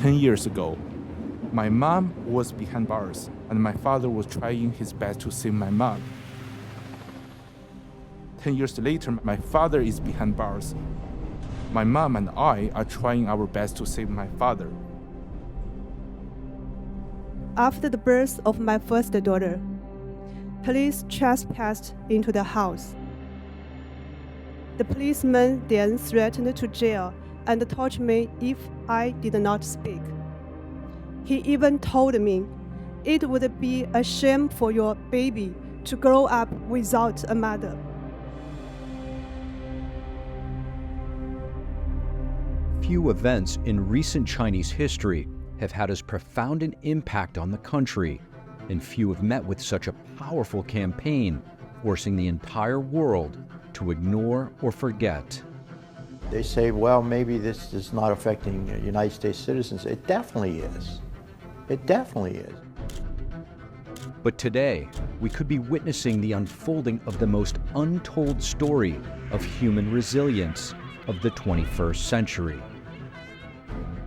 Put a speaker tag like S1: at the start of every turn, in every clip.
S1: 10 years ago, my mom was behind bars, and my father was trying his best to save my mom. 10 years later, my father is behind bars. My mom and I are trying our best to save my father.
S2: After the birth of my first daughter, police trespassed into the house. The policeman then threatened to jail and tortured me if I did not speak. He even told me it would be a shame for your baby to grow up without a mother.
S3: Few events in recent Chinese history have had as profound an impact on the country, and few have met with such a powerful campaign, forcing the entire world to ignore or forget.
S4: They say, well, maybe this is not affecting United States citizens. It definitely is. It definitely is.
S3: But today, we could be witnessing the unfolding of the most untold story of human resilience of the 21st century.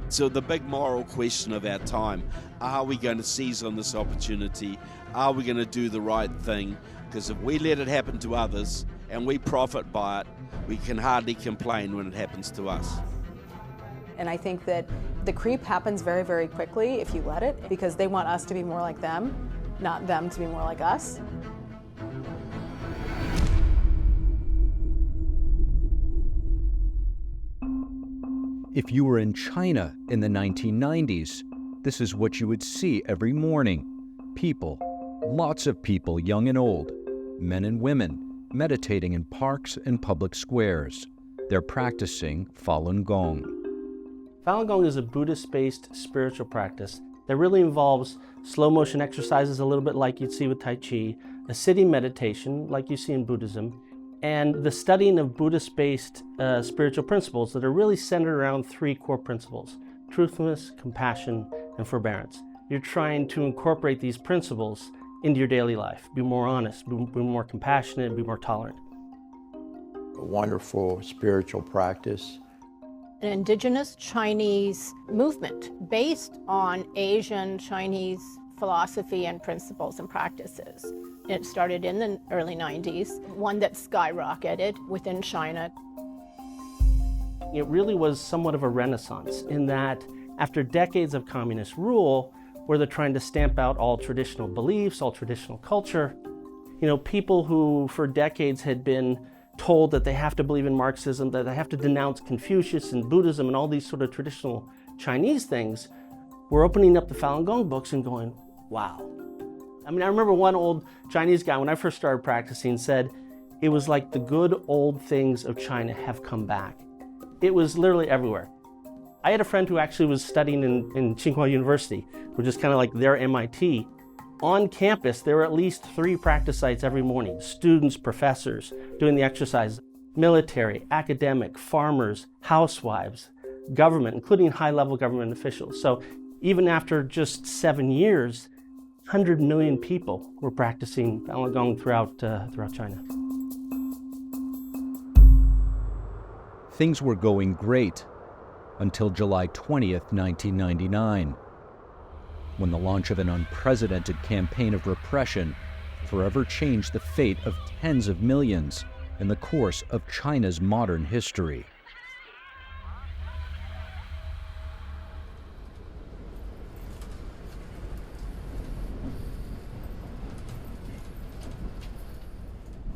S5: So the big moral question of our time, are we going to seize on this opportunity? Are we going to do the right thing? Because if we let it happen to others and we profit by it, we can hardly complain when it happens to us.
S6: And I think that the creep happens very, very quickly if you let it, because they want us to be more like them, not them to be more like us.
S3: If you were in China in the 1990s, this is what you would see every morning. People, lots of people, young and old, men and women, meditating in parks and public squares. They're practicing Falun Gong.
S7: Falun Gong is a Buddhist-based spiritual practice that really involves slow motion exercises, a little bit like you'd see with Tai Chi, a sitting meditation like you see in Buddhism, and the studying of Buddhist-based spiritual principles that are really centered around three core principles: truthfulness, compassion, and forbearance. You're trying to incorporate these principles into your daily life. Be more honest, be more compassionate, be more tolerant.
S4: A wonderful spiritual practice.
S8: An indigenous Chinese movement based on Asian Chinese philosophy and principles and practices. It started in the early 90s, one that skyrocketed within China.
S7: It really was somewhat of a renaissance in that after decades of communist rule, where they're trying to stamp out all traditional beliefs, all traditional culture, people who for decades had been told that they have to believe in Marxism, that they have to denounce Confucius and Buddhism and all these sort of traditional Chinese things, were opening up the Falun Gong books and going, wow. I remember one old Chinese guy, when I first started practicing, said, it was like the good old things of China have come back. It was literally everywhere. I had a friend who actually was studying in Tsinghua University, which is kind of like their MIT. On campus, there were at least 3 practice sites every morning. Students, professors doing the exercise, military, academic, farmers, housewives, government, including high-level government officials. So even after just 7 years, 100 million people were practicing Falun Gong throughout China.
S3: Things were going great until July 20th, 1999, when the launch of an unprecedented campaign of repression forever changed the fate of tens of millions in the course of China's modern history.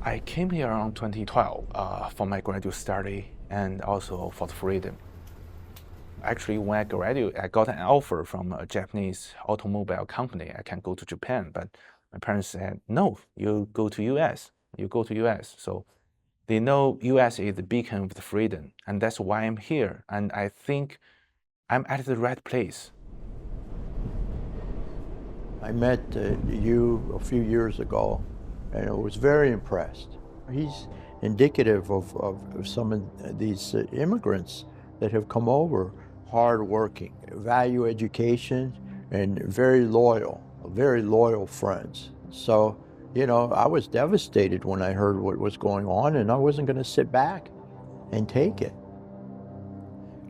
S1: I came here around 2012 for my graduate study and also for the freedom. Actually, when I graduated, I got an offer from a Japanese automobile company. I can go to Japan, but my parents said, no, you go to US. You go to US. So they know US is the beacon of the freedom, and that's why I'm here. And I think I'm at the right place.
S4: I met you a few years ago, and I was very impressed. He's indicative of some of these immigrants that have come over, hardworking, value education, and very loyal friends. So, I was devastated when I heard what was going on, and I wasn't going to sit back and take it.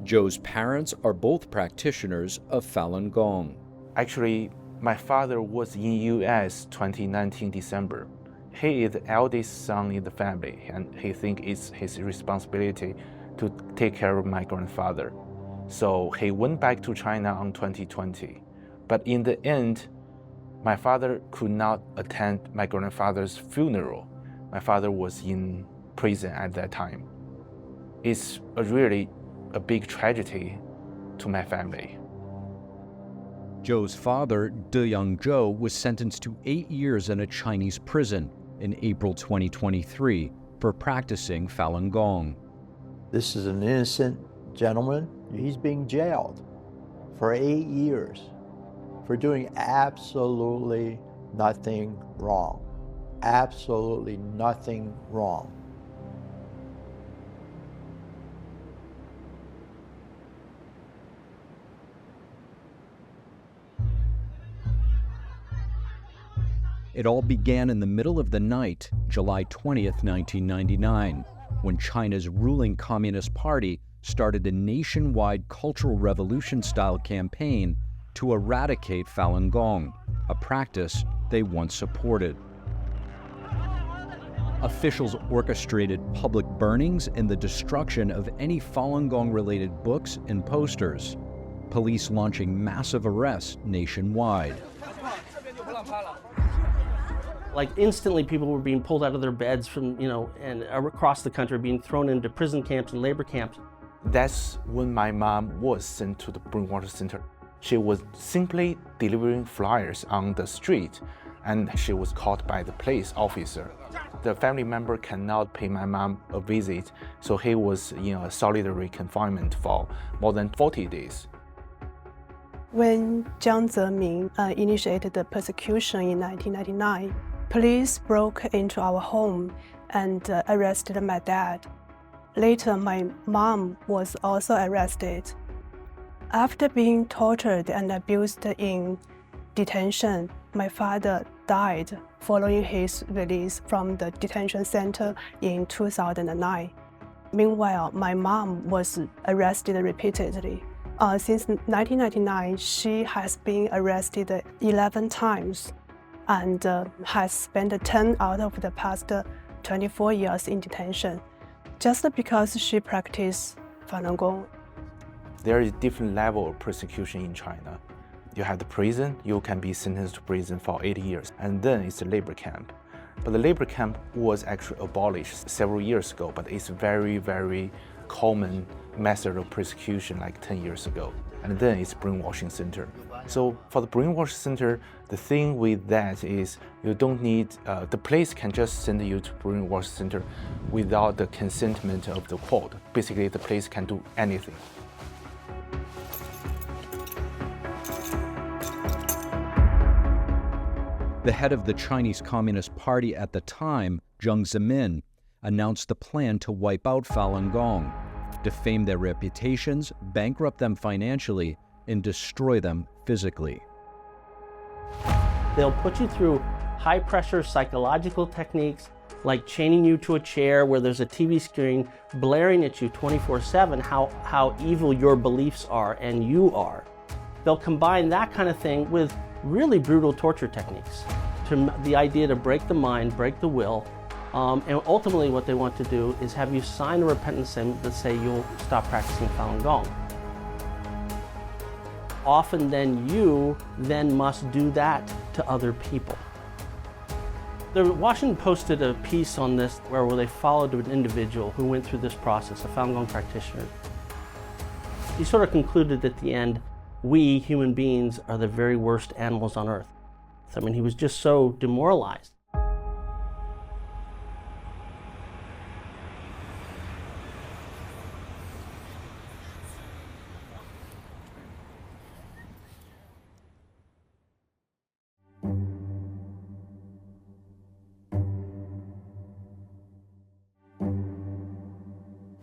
S3: Joe's parents are both practitioners of Falun Gong.
S1: Actually, my father was in U.S. 2019 December. He is the eldest son in the family, and he thinks it's his responsibility to take care of my grandfather. So he went back to China in 2020. But in the end, my father could not attend my grandfather's funeral. My father was in prison at that time. It's really a big tragedy to my family.
S3: Joe's father, De Young Joe, was sentenced to 8 years in a Chinese prison in April 2023 for practicing Falun Gong.
S4: This is an innocent gentleman. He's being jailed for 8 years for doing absolutely nothing wrong. Absolutely nothing wrong.
S3: It all began in the middle of the night, July 20th, 1999, when China's ruling Communist Party started a nationwide cultural revolution-style campaign to eradicate Falun Gong, a practice they once supported. Officials orchestrated public burnings and the destruction of any Falun Gong-related books and posters, police launching massive arrests nationwide.
S7: Like instantly people were being pulled out of their beds from, and across the country being thrown into prison camps and labor camps.
S1: That's when my mom was sent to the Brainwash Center. She was simply delivering flyers on the street, and she was caught by the police officer. The family member cannot pay my mom a visit, so he was in a solitary confinement for more than 40 days.
S2: When Jiang Zemin initiated the persecution in 1999, police broke into our home and arrested my dad. Later, my mom was also arrested. After being tortured and abused in detention, my father died following his release from the detention center in 2009. Meanwhile, my mom was arrested repeatedly. Since 1999, she has been arrested 11 times and has spent 10 out of the past 24 years in detention, just because she practiced Falun Gong.
S1: There is different level of persecution in China. You have the prison, you can be sentenced to prison for 80 years, and then it's a labor camp. But the labor camp was actually abolished several years ago, but it's very, very common method of persecution like 10 years ago. And then it's brainwashing center. So for the brainwash center, the thing with that is you don't need, the police can just send you to brainwash center without the consentment of the court. Basically, the police can do anything.
S3: The head of the Chinese Communist Party at the time, Jiang Zemin, announced the plan to wipe out Falun Gong, defame their reputations, bankrupt them financially, and destroy them physically.
S7: They'll put you through high-pressure psychological techniques like chaining you to a chair where there's a TV screen blaring at you 24/7 how evil your beliefs are and you are. They'll combine that kind of thing with really brutal torture techniques, to the idea to break the mind, break the will, and ultimately what they want to do is have you sign a repentance statement that say you'll stop practicing Falun Gong. Often then you must do that to other people. The Washington Post did a piece on this where they followed an individual who went through this process, a Falun Gong practitioner. He sort of concluded at the end, we human beings are the very worst animals on earth. I mean, he was just so demoralized.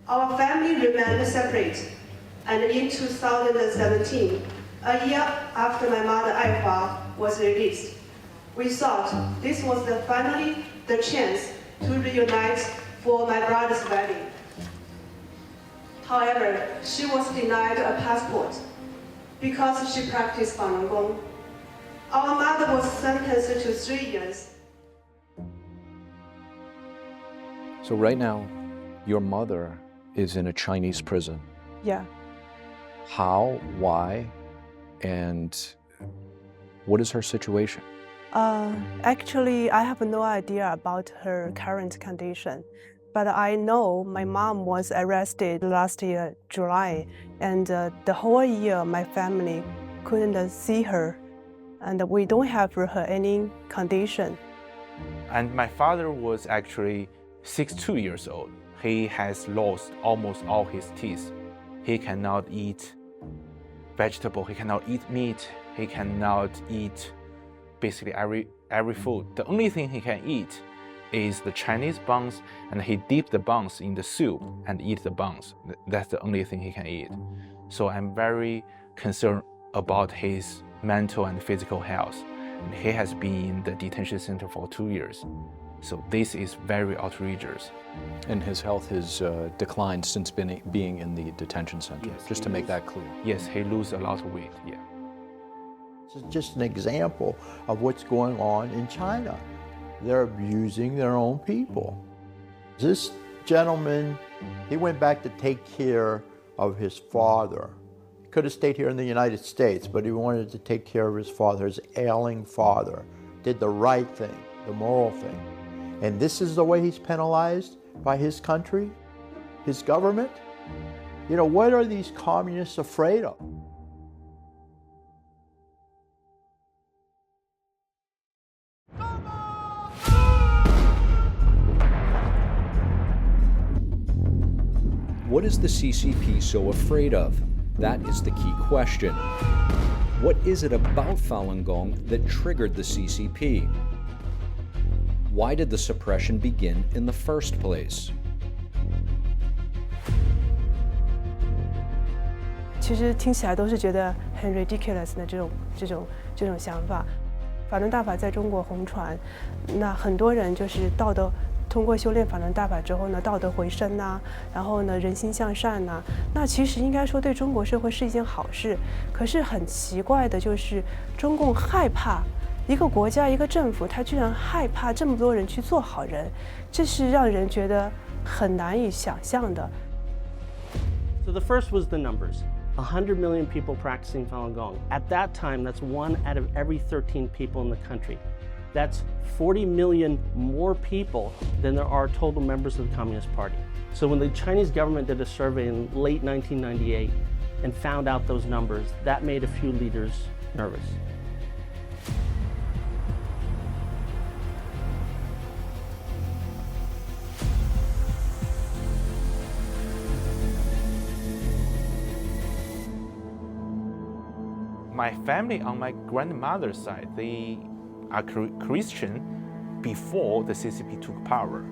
S2: Our family remained separate, and in 2017, a year after my mother Aihua was released, we thought this was finally the chance to reunite for my brother's wedding. However, she was denied a passport because she practiced Falun Gong. Our mother was sentenced to 3 years.
S3: So right now, your mother is in a Chinese prison.
S2: Yeah.
S3: How, why, and what is her situation?
S2: Actually, I have no idea about her current condition, but I know my mom was arrested last year, July, and the whole year my family couldn't see her, and we don't have her any condition.
S1: And my father was actually 62 years old. He has lost almost all his teeth. He cannot eat vegetable, he cannot eat meat, he cannot eat basically every food. The only thing he can eat is the Chinese buns, and he dip the buns in the soup and eat the buns. That's the only thing he can eat. So I'm very concerned about his mental and physical health. And he has been in the detention center for 2 years. So this is very outrageous.
S3: And his health has declined since being in the detention center,
S1: Yes,
S3: just to make that clear.
S1: Yes, he lose a lot of weight, yeah.
S4: This is just an example of what's going on in China. They're abusing their own people. This gentleman, he went back to take care of his father. He could have stayed here in the United States, but he wanted to take care of his father, his ailing father. Did the right thing, the moral thing. And this is the way he's penalized by his country, his government? You know, what are these communists afraid of?
S3: What is the CCP so afraid of? That is the key question. What is it about Falun Gong that triggered the CCP? Why did the suppression begin in the first place?
S2: 其实听起来都是觉得很 ridiculous 的这种想法。法轮大法在中国红传，那很多人就是道德，通过修炼法轮大法之后呢，道德回升呐，然后呢人心向善呐，那其实应该说对中国社会是一件好事。可是很奇怪的就是，中共害怕一个国家一个政府，他居然害怕这么多人去做好人，这是让人觉得很难以想象的。
S7: So the first was the numbers. 100 million people practicing Falun Gong. At that time, that's 1 out of every 13 people in the country. That's 40 million more people than there are total members of the Communist Party. So when the Chinese government did a survey in late 1998 and found out those numbers, that made a few leaders nervous.
S1: My family on my grandmother's side, they are Christian before the CCP took power.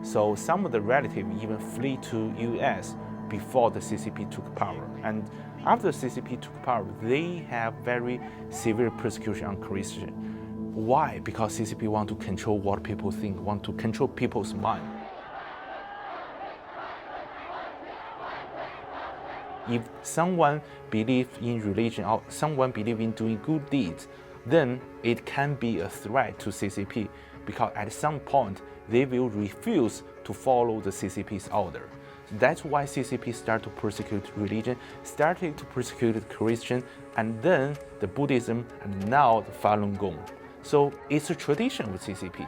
S1: So some of the relatives even flee to US before the CCP took power. And after the CCP took power, they have very severe persecution on Christian. Why? Because CCP want to control what people think, want to control people's mind. If someone believes in religion or someone believes in doing good deeds, then it can be a threat to CCP because at some point they will refuse to follow the CCP's order. That's why CCP started to persecute religion, started to persecute Christian, and then the Buddhism, and now the Falun Gong. So it's a tradition with CCP.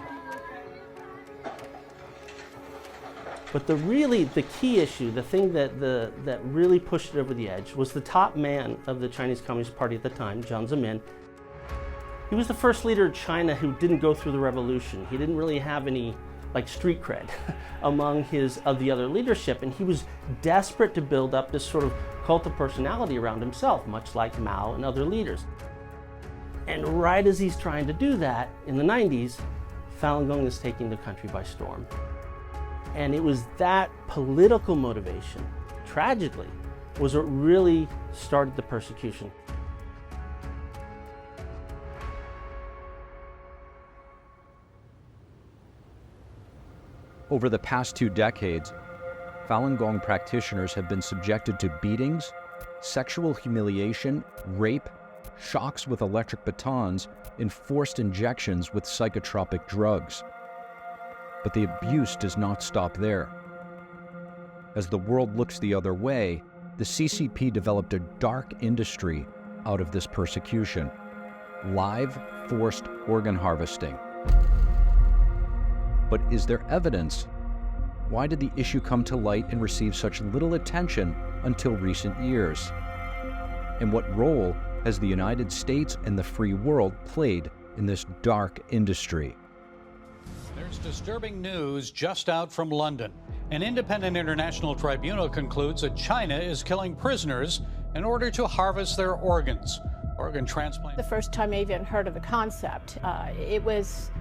S7: But the key issue, the thing that really pushed it over the edge was the top man of the Chinese Communist Party at the time, Jiang Zemin. He was the first leader of China who didn't go through the revolution. He didn't really have any street cred among the other leadership, and he was desperate to build up this sort of cult of personality around himself, much like Mao and other leaders. And right as he's trying to do that, in the 90s, Falun Gong is taking the country by storm. And it was that political motivation, tragically, was what really started the persecution.
S3: Over the past 2 decades, Falun Gong practitioners have been subjected to beatings, sexual humiliation, rape, shocks with electric batons, and forced injections with psychotropic drugs. But the abuse does not stop there. As the world looks the other way, the CCP developed a dark industry out of this persecution: live, forced organ harvesting. But is there evidence? Why did the issue come to light and receive such little attention until recent years? And what role has the United States and the free world played in this dark industry?
S9: There's disturbing news just out from London. An independent international tribunal concludes that China is killing prisoners in order to harvest their organs. Organ transplant.
S8: The first time I even heard of the concept, it was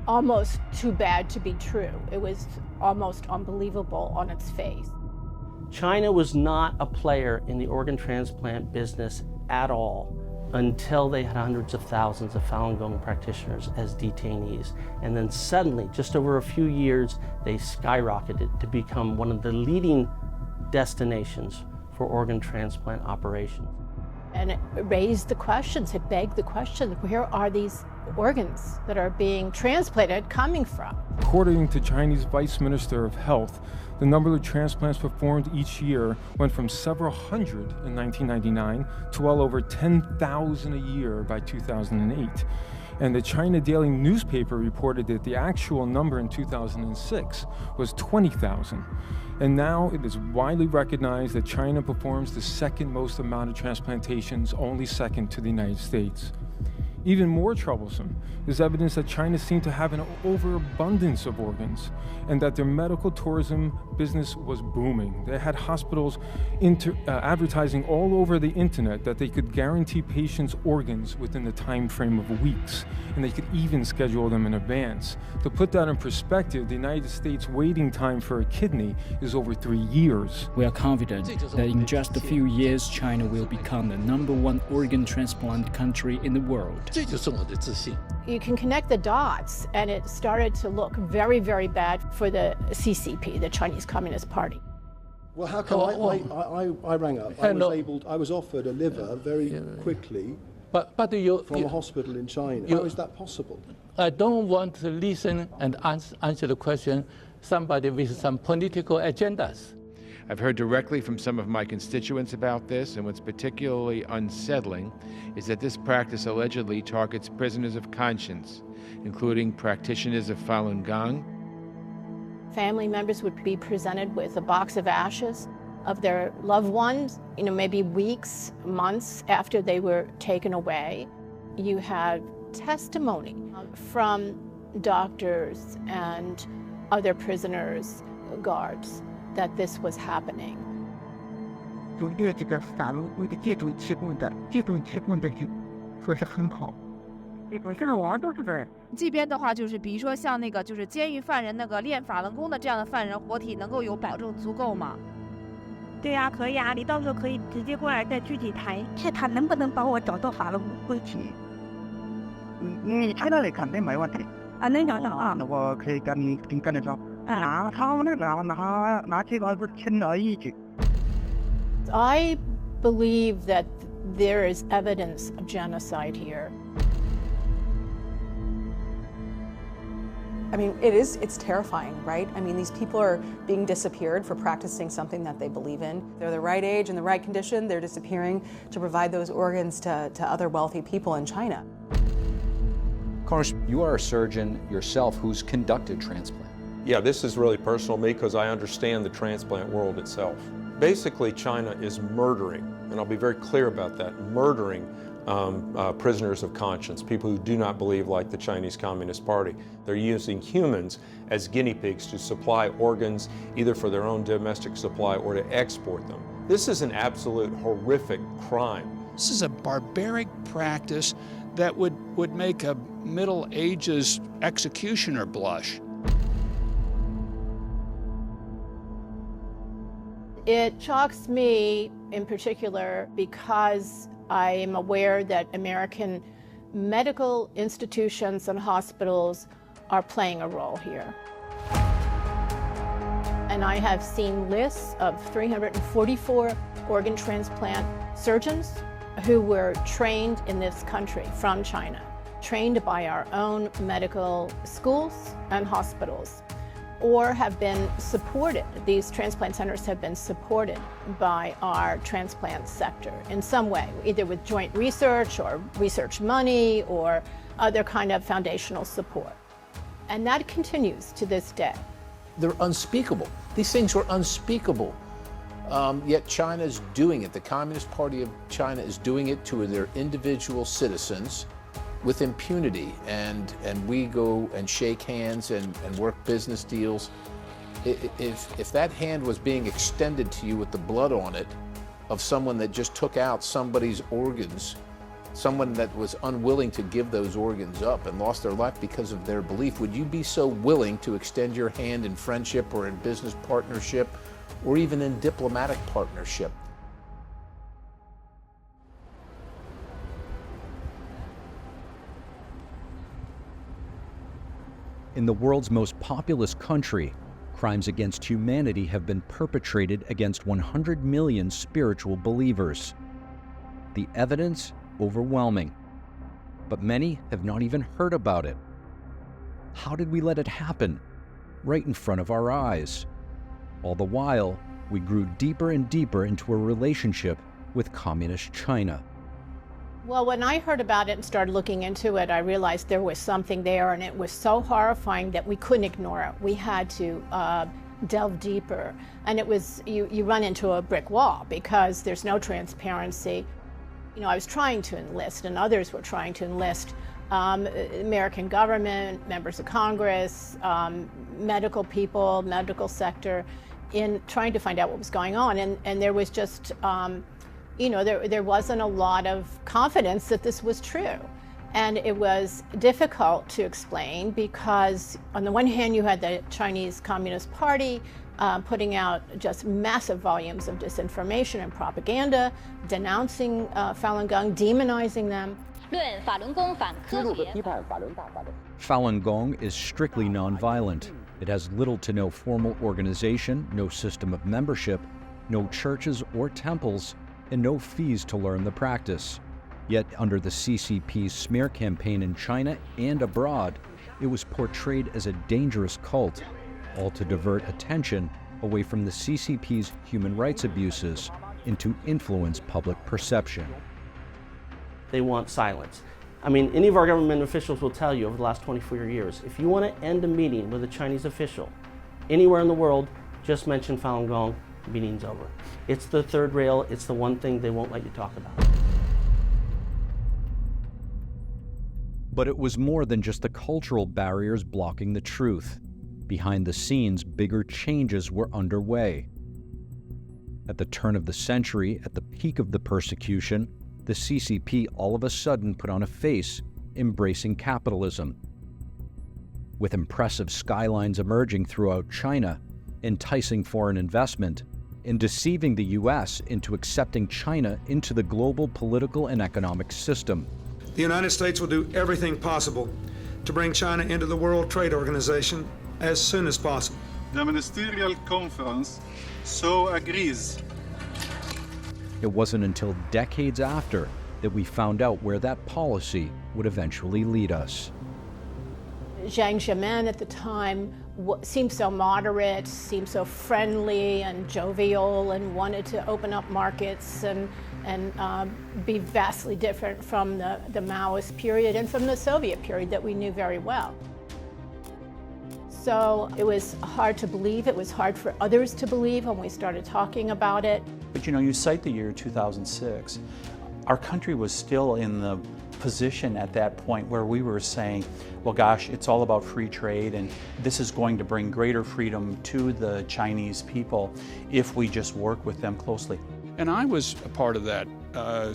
S8: almost too bad to be true. It was almost unbelievable on its face.
S7: China was not a player in the organ transplant business at all until they had hundreds of thousands of Falun Gong practitioners as detainees. And then suddenly, just over a few years, they skyrocketed to become one of the leading destinations for organ transplant operations.
S8: And it raised the questions, it begged the question, where are these organs that are being transplanted coming from?
S10: According to Chinese Vice Minister of Health, the number of transplants performed each year went from several hundred in 1999 to well over 10,000 a year by 2008. And the China Daily newspaper reported that the actual number in 2006 was 20,000. And now it is widely recognized that China performs the second most amount of transplantations, only second to the United States. Even more troublesome is evidence that China seemed to have an overabundance of organs and that their medical tourism business was booming. They had hospitals advertising all over the internet that they could guarantee patients organs within the time frame of weeks, and they could even schedule them in advance. To put that in perspective, the United States waiting time for a kidney is over 3 years.
S11: We are confident that in just a few years, China will become the #1 organ transplant country in the world.
S8: You can connect the dots, and it started to look very, very bad for the CCP, the Chinese Communist Party.
S12: Well, how come I rang up? I was offered a liver very quickly from a hospital in China. How is that possible?
S13: I don't want to listen and answer the question somebody with some political agendas.
S14: I've heard directly from some of my constituents about this, and what's particularly unsettling is that this practice allegedly targets prisoners of conscience, including practitioners of Falun Gong.
S8: Family members would be presented with a box of ashes of their loved ones, maybe weeks, months after they were taken away. You had testimony from doctors and other prisoners, guards, that this was happening.
S15: 就越这个法律为的这种提供的说是很好。这个网都是这样。
S16: 这边的话就是，比如说像那个就是监狱犯人那个练法轮功的这样的犯人，活体能够有保证足够吗？
S17: 对呀，可以啊，你到时候可以直接过来再具体谈，看他能不能帮我找到法轮功活体。
S15: 你在那里肯定没问题。
S17: 啊，能找到啊。
S15: 那我可以跟你说。他们拿这个是轻而易举。
S8: I believe that there is evidence of genocide here.
S6: I mean, it's terrifying, right? I mean, these people are being disappeared for practicing something that they believe in. They're the right age and the right condition. They're disappearing to provide those organs to other wealthy people in China.
S3: Of course, you are a surgeon yourself who's conducted transplant.
S18: Yeah, this is really personal to me because I understand the transplant world itself. Basically, China is murdering, and I'll be very clear about that, murdering prisoners of conscience, people who do not believe like the Chinese Communist Party. They're using humans as guinea pigs to supply organs, either for their own domestic supply or to export them. This is an absolute horrific crime.
S19: This is a barbaric practice that would make a Middle Ages executioner blush.
S8: It shocks me in particular because I am aware that American medical institutions and hospitals are playing a role here. And I have seen lists of 344 organ transplant surgeons who were trained in this country from China, trained by our own medical schools and hospitals, or have been supported. These transplant centers have been supported by our transplant sector in some way, either with joint research or research money or other kind of foundational support. And that continues to this day.
S20: They're unspeakable. These things were unspeakable. Yet China's doing it. The Communist Party of China is doing it to their individual citizens with impunity. And we go and shake hands and work business deals. If that hand was being extended to you with the blood on it of someone that just took out somebody's organs, someone that was unwilling to give those organs up and lost their life because of their belief, would you be so willing to extend your hand in friendship or in business partnership or even in diplomatic partnership?
S3: In the world's most populous country, crimes against humanity have been perpetrated against 100 million spiritual believers. The evidence overwhelming, but many have not even heard about it. How did we let it happen? Right in front of our eyes. All the while, we grew deeper and deeper into a relationship with Communist China.
S8: Well, when I heard about it and started looking into it, I realized there was something there, and it was so horrifying that we couldn't ignore it. We had to delve deeper. And it was, you run into a brick wall because there's no transparency. You know, I was trying to enlist, and others were trying to enlist American government, members of Congress, medical people, medical sector, in trying to find out what was going on. And there was just, you know, there wasn't a lot of confidence that this was true. And it was difficult to explain because on the one hand, you had the Chinese Communist Party putting out just massive volumes of disinformation and propaganda, denouncing Falun Gong, demonizing them.
S3: Falun Gong is strictly nonviolent. It has little to no formal organization, no system of membership, no churches or temples, and no fees to learn the practice. Yet under the CCP's smear campaign in China and abroad, it was portrayed as a dangerous cult, all to divert attention away from the CCP's human rights abuses and to influence public perception.
S7: They want silence. I mean, any of our government officials will tell you over the last 24 years, if you want to end a meeting with a Chinese official anywhere in the world, just mention Falun Gong, meeting's over. It's the third rail, it's the one thing they won't let you talk about.
S3: But it was more than just the cultural barriers blocking the truth. Behind the scenes, bigger changes were underway. At the turn of the century, at the peak of the persecution, the CCP all of a sudden put on a face, embracing capitalism. With impressive skylines emerging throughout China, enticing foreign investment, and deceiving the U.S. into accepting China into the global political and economic system.
S21: The United States will do everything possible to bring China into the World Trade Organization as soon as possible.
S22: The Ministerial Conference so agrees.
S3: It wasn't until decades after that we found out where that policy would eventually lead us.
S8: Jiang Zemin at the time seemed so moderate, seemed so friendly and jovial, and wanted to open up markets and be vastly different from the Maoist period and from the Soviet period that we knew very well. So it was hard to believe. It was hard for others to believe when we started talking about it.
S23: But you know, you cite the year 2006. Our country was still in the position at that point where we were saying, well, gosh, it's all about free trade, and this is going to bring greater freedom to the Chinese people if we just work with them closely.
S19: And I was a part of that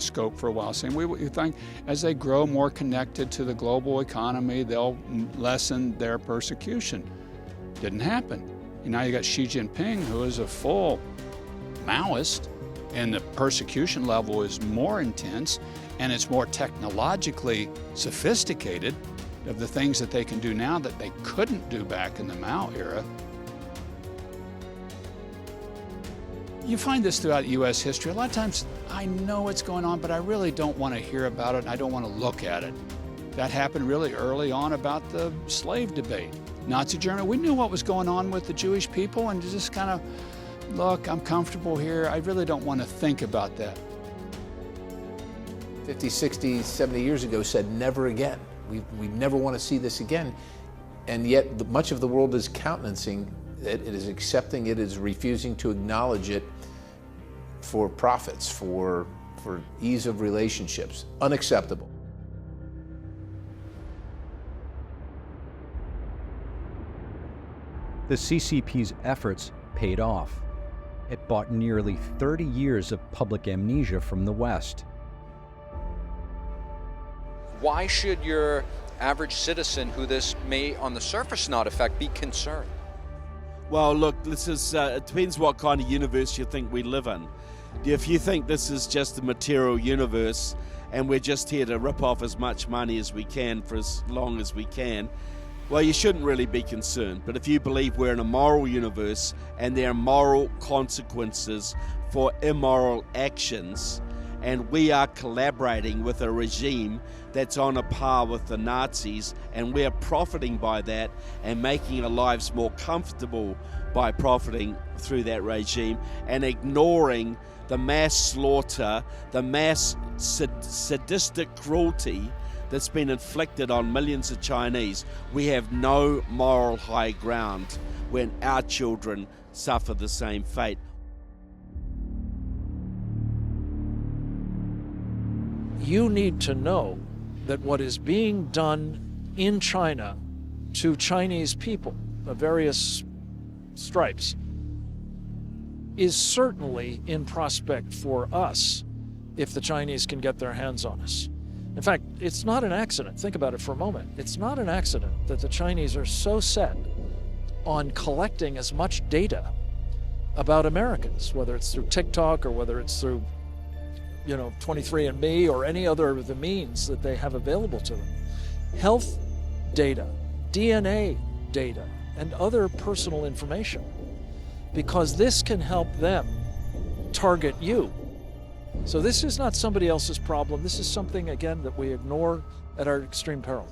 S19: scope for a while, saying we think as they grow more connected to the global economy, they'll lessen their persecution. Didn't happen. And now you got Xi Jinping, who is a full Maoist, and the persecution level is more intense, and it's more technologically sophisticated of the things that they can do now that they couldn't do back in the Mao era. You find this throughout U.S. history. A lot of times I know what's going on, but I really don't want to hear about it, and I don't want to look at it. That happened really early on about the slave debate. Nazi Germany, we knew what was going on with the Jewish people, and just kind of, look, I'm comfortable here. I really don't want to think about that.
S20: 50, 60, 70 years ago said never again. We never want to see this again. And yet much of the world is countenancing it, it is accepting it, is refusing to acknowledge it for profits, for ease of relationships. Unacceptable.
S3: The CCP's efforts paid off. It bought nearly 30 years of public amnesia from the West.
S2: Why should your average citizen, who this may on the surface not affect, be concerned?
S4: Well, look, this is, it depends what kind of universe you think we live in. If you think this is just a material universe and we're just here to rip off as much money as we can for as long as we can, well, you shouldn't really be concerned. But if you believe we're in a moral universe and there are moral consequences for immoral actions, and we are collaborating with a regime that's on a par with the Nazis, and we're profiting by that and making our lives more comfortable by profiting through that regime and ignoring the mass slaughter, the mass sadistic cruelty that's been inflicted on millions of Chinese, we have no moral high ground when our children suffer the same fate.
S5: You need to know that what is being done in China to Chinese people of various stripes is certainly in prospect for us if the Chinese can get their hands on us. In fact, it's not an accident. Think about it for a moment. It's not an accident that the Chinese are so set on collecting as much data about Americans, whether it's through TikTok or whether it's through 23andMe or any other of the means that they have available to them. Health data, DNA data, and other personal information, because this can help them target you. So this is not somebody else's problem. This is something, again, that we ignore at our extreme peril.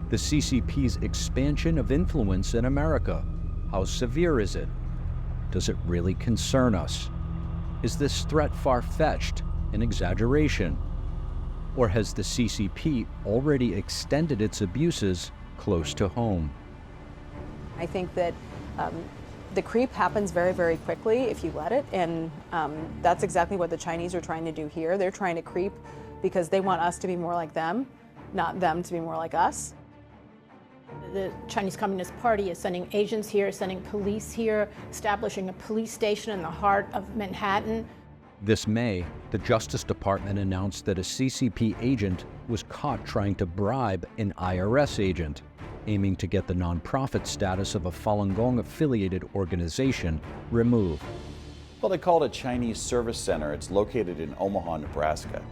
S3: The CCP's expansion of influence in America, how severe is it? Does it really concern us? Is this threat far-fetched, an exaggeration? Or has the CCP already extended its abuses close to home?
S6: I think that the creep happens very, very quickly if you let it, and that's exactly what the Chinese are trying to do here. They're trying to creep because they want us to be more like them, not them to be more like us.
S8: The Chinese Communist Party is sending agents here, sending police here, establishing a police station in the heart of Manhattan.
S3: This May, the Justice Department announced that a CCP agent was caught trying to bribe an IRS agent, aiming to get the nonprofit status of a Falun Gong affiliated organization removed.
S24: Well, they call it a Chinese service center. It's located in Omaha, Nebraska.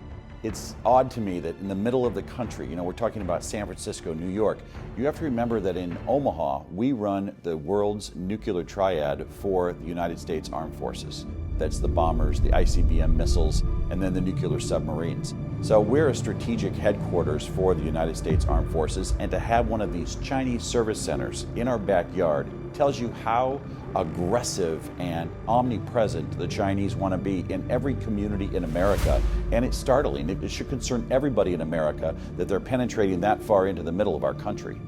S24: It's odd to me that in the middle of the country, we're talking about San Francisco, New York, you have to remember that in Omaha, we run the world's nuclear triad for the United States Armed Forces. That's the bombers, the ICBM missiles, and then the nuclear submarines. So we're a strategic headquarters for the United States Armed Forces, and to have one of these Chinese service centers in our backyard tells you how aggressive and omnipresent the Chinese want to be in every community in America. And it's startling. It should concern everybody in America that they're penetrating that far into the middle of our country.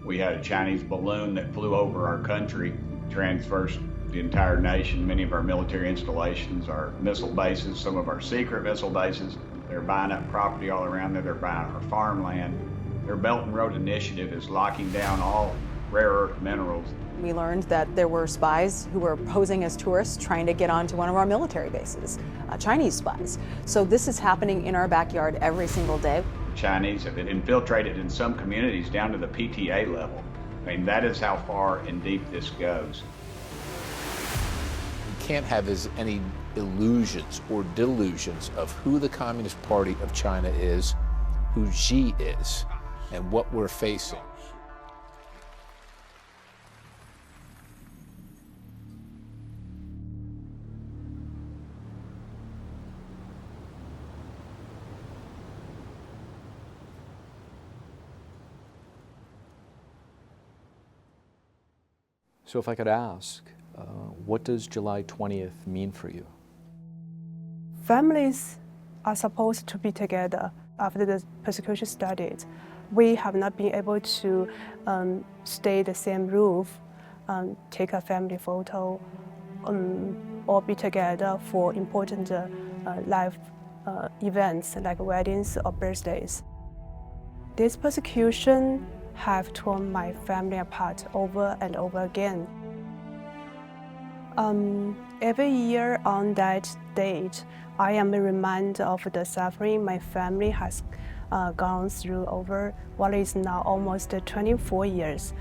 S25: We had a Chinese balloon that flew over our country, transversed the entire nation, many of our military installations, our missile bases, some of our secret missile bases. They're buying up property all around there. They're buying our farmland. Their Belt and Road Initiative is locking down all rare earth minerals.
S6: We learned that there were spies who were posing as tourists trying to get onto one of our military bases, Chinese spies. So this is happening in our backyard every single day.
S25: Chinese have been infiltrated in some communities down to the PTA level. I mean, that is how far and deep this goes.
S20: We can't have any illusions or delusions of who the Communist Party of China is, who Xi is, and what we're facing.
S3: So if I could ask, what does July 20th mean for you?
S1: Families are supposed to be together after the persecution started. We have not been able to stay in the same roof, take a family photo, or be together for important life events like weddings or birthdays. This persecution have torn my family apart over and over again. Every year on that date, I am reminded of the suffering my family has gone through over what is now almost 24 years.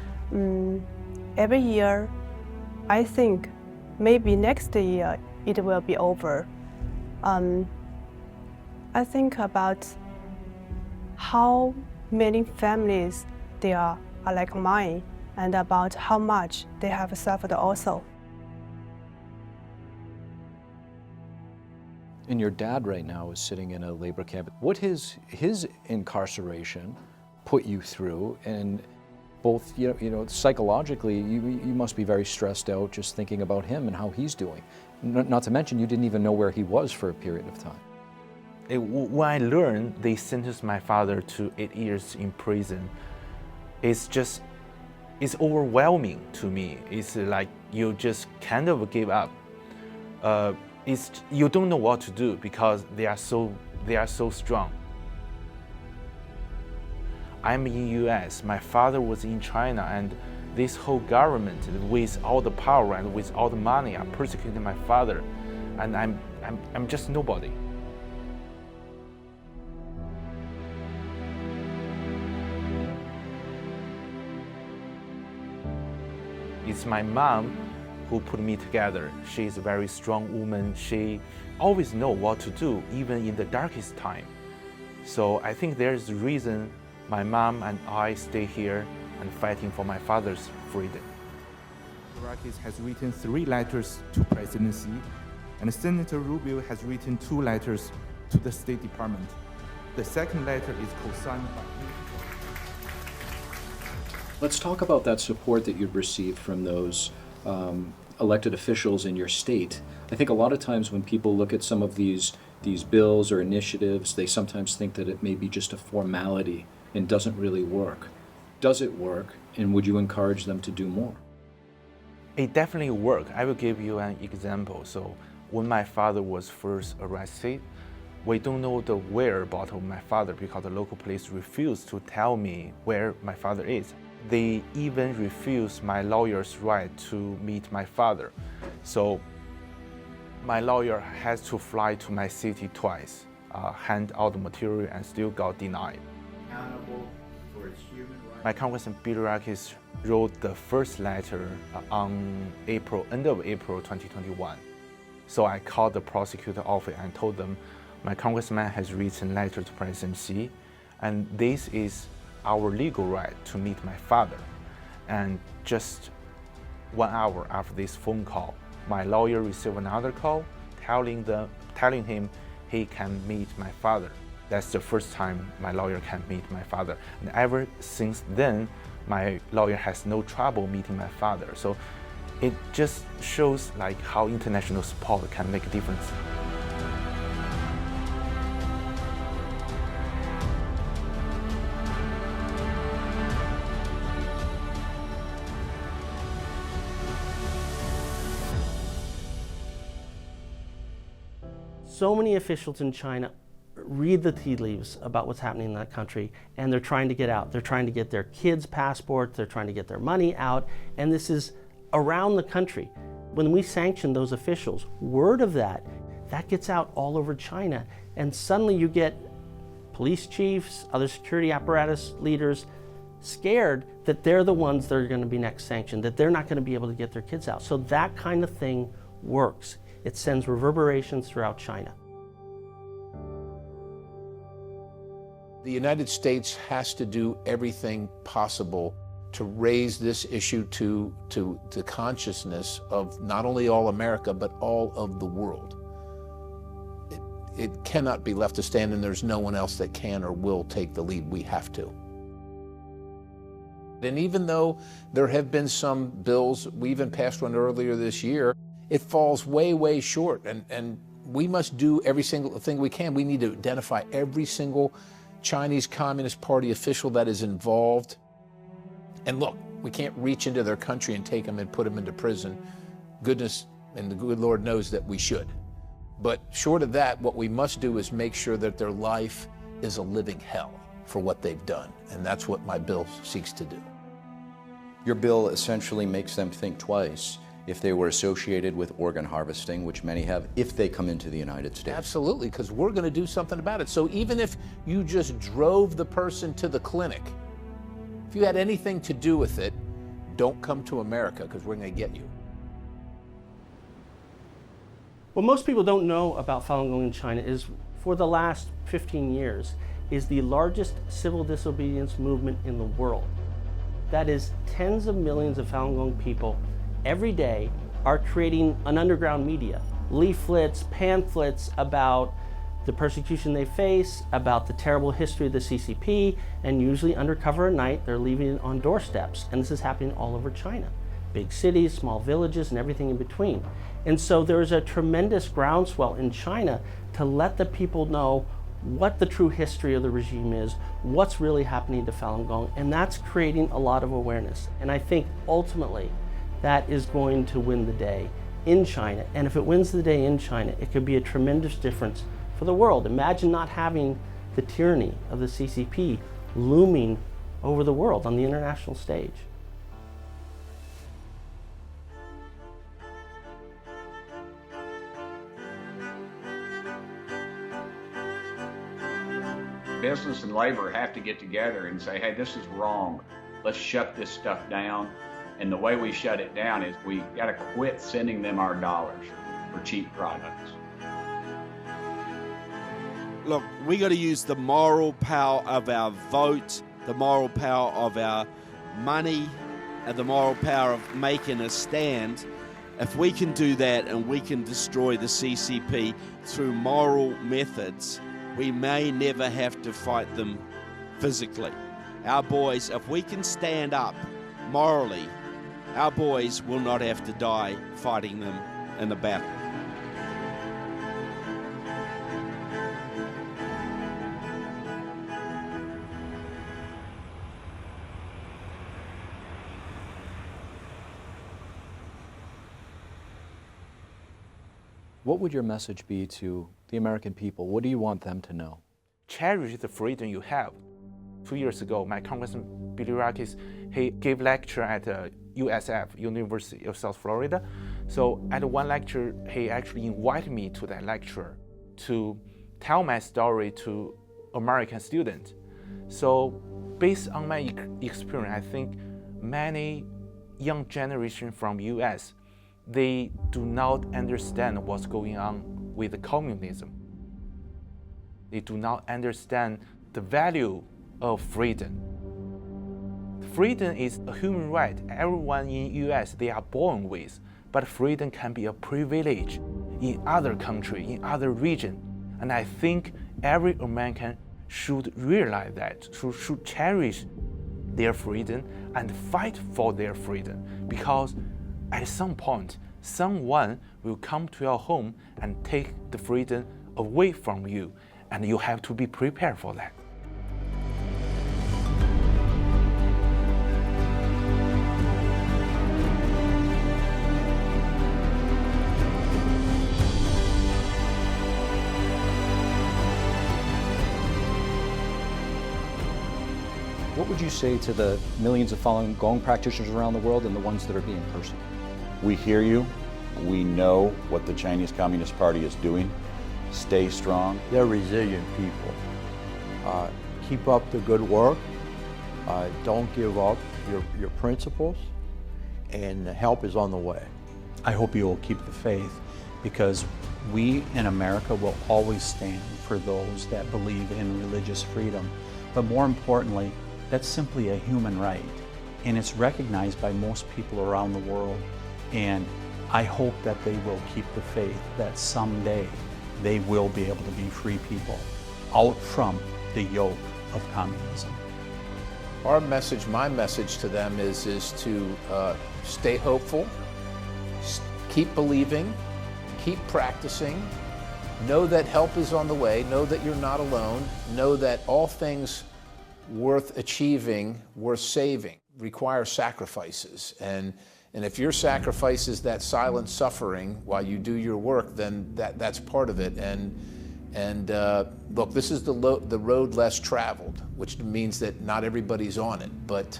S1: Every year, I think maybe next year it will be over. I think about how many families there are like mine, and about how much they have suffered also.
S3: And your dad right now is sitting in a labor camp. What his incarceration put you through, and both psychologically, you must be very stressed out just thinking about him and how he's doing. Not to mention, you didn't even know where he was for a period of time.
S9: When I learned they sentenced my father to 8 years in prison, it's overwhelming to me. It's like you just kind of give up. You don't know what to do because they are so strong. I'm in US, my father was in China, and this whole government with all the power and with all the money are persecuting my father, and I'm just nobody. It's my mom who put me together. She's a very strong woman. She always knows what to do, even in the darkest time. So I think there's a reason my mom and I stay here and fighting for my father's freedom.
S10: Biderakis has written 3 letters to presidency, and Senator Rubio has written 2 letters to the State Department. The second letter is co-signed by me.
S3: Let's talk about that support that you've received from those elected officials in your state. I think a lot of times when people look at some of these bills or initiatives, they sometimes think that it may be just a formality and doesn't really work. Does it work, and would you encourage them to do more?
S9: It definitely works. I will give you an example. So when my father was first arrested, we don't know the whereabouts of my father because the local police refused to tell me where my father is. They even refused my lawyer's right to meet my father. So my lawyer has to fly to my city twice, hand out the material, and still got denied.
S24: For its human rights.
S9: My Congressman Biderakis wrote the first letter on end of April 2021. So I called the prosecutor office and told them, my congressman has written a letter to presidency, and this is our legal right to meet my father. And just 1 hour after this phone call, my lawyer received another call telling him he can meet my father. That's the first time my lawyer can meet my father. And ever since then, my lawyer has no trouble meeting my father. So it just shows like how international support can make a difference.
S7: So many officials in China read the tea leaves about what's happening in that country, and they're trying to get out. They're trying to get their kids' passports, they're trying to get their money out, and this is around the country. When we sanction those officials, word of that gets out all over China, and suddenly you get police chiefs, other security apparatus leaders scared that they're the ones that are going to be next sanctioned, that they're not going to be able to get their kids out. So that kind of thing works. It sends reverberations throughout China.
S20: The United States has to do everything possible to raise this issue to the consciousness of not only all America, but all of the world. It cannot be left to stand, and there's no one else that can or will take the lead. We have to. And even though there have been some bills, we even passed one earlier this year, it falls way, way short. And we must do every single thing we can. We need to identify every single Chinese Communist Party official that is involved. And look, we can't reach into their country and take them and put them into prison. Goodness and the good Lord knows that we should. But short of that, what we must do is make sure that their life is a living hell for what they've done. And that's what my bill seeks to do.
S3: Your bill essentially makes them think twice if they were associated with organ harvesting, which many have, if they come into the United States.
S20: Absolutely, because we're going to do something about it. So even if you just drove the person to the clinic, if you had anything to do with it, don't come to America, because we're going to get you.
S7: What most people don't know about Falun Gong in China is, for the last 15 years, is the largest civil disobedience movement in the world. That is, tens of millions of Falun Gong people every day are creating an underground media, leaflets, pamphlets about the persecution they face, about the terrible history of the CCP, and usually undercover at night, they're leaving it on doorsteps. And this is happening all over China. Big cities, small villages, and everything in between. And so there is a tremendous groundswell in China to let the people know what the true history of the regime is, what's really happening to Falun Gong, and that's creating a lot of awareness. And I think ultimately that is going to win the day in China. And if it wins the day in China, it could be a tremendous difference for the world. Imagine not having the tyranny of the CCP looming over the world on the international stage.
S25: Business and labor have to get together and say, hey, this is wrong. Let's shut this stuff down. And the way we shut it down is we got to quit sending them our dollars for cheap products.
S4: Look, we got to use the moral power of our vote, the moral power of our money, and the moral power of making a stand. If we can do that and we can destroy the CCP through moral methods, we may never have to fight them physically. Our boys, if we can stand up morally, our boys will not have to die fighting them in the battle.
S3: What would your message be to the American people? What do you want them to know?
S9: Cherish the freedom you have. 2 years ago, my Congressman Billy Rakis, he gave lecture at USF, University of South Florida. So at one lecture, he actually invited me to that lecture to tell my story to American students. So based on my experience, I think many young generation from US, they do not understand what's going on with the communism. They do not understand the value of freedom. Freedom is a human right. Everyone in US, they are born with, but freedom can be a privilege in other countries, in other regions. And I think every American should realize that, should cherish their freedom and fight for their freedom, because at some point, someone will come to your home and take the freedom away from you, and you have to be prepared for that.
S3: What would you say to the millions of Falun Gong practitioners around the world and the ones that are being persecuted?
S24: We hear you. We know what the Chinese Communist Party is doing. Stay strong.
S11: They're resilient people. Keep up the good work. Don't give up your principles, and help is on the way.
S23: I hope you will keep the faith, because we in America will always stand for those that believe in religious freedom. But more importantly, that's simply a human right, and it's recognized by most people around the world. And I hope that they will keep the faith that someday they will be able to be free people out from the yoke of communism.
S20: Our message, my message to them is to stay hopeful, keep believing, keep practicing, know that help is on the way, know that you're not alone, know that all things worth achieving, worth saving, require sacrifices. And if your sacrifice is that silent suffering while you do your work, then that's part of it. And look, this is the road less traveled, which means that not everybody's on it, but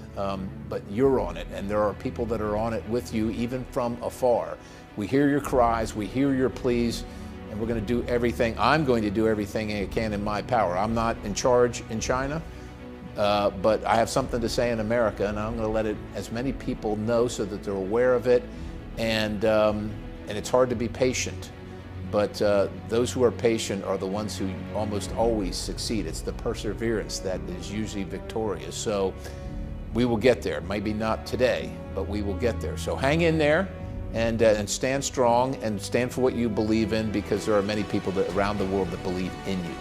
S20: you're on it, and there are people that are on it with you, even from afar. We hear your cries, we hear your pleas, and we're going to do everything. I'm going to do everything I can in my power. I'm not in charge in China, but I have something to say in America, and I'm going to let as many people know so that they're aware of it. And it's hard to be patient. But those who are patient are the ones who almost always succeed. It's the perseverance that is usually victorious. So we will get there. Maybe not today, but we will get there. So hang in there and stand strong and stand for what you believe in, because there are many people around the world that believe in you.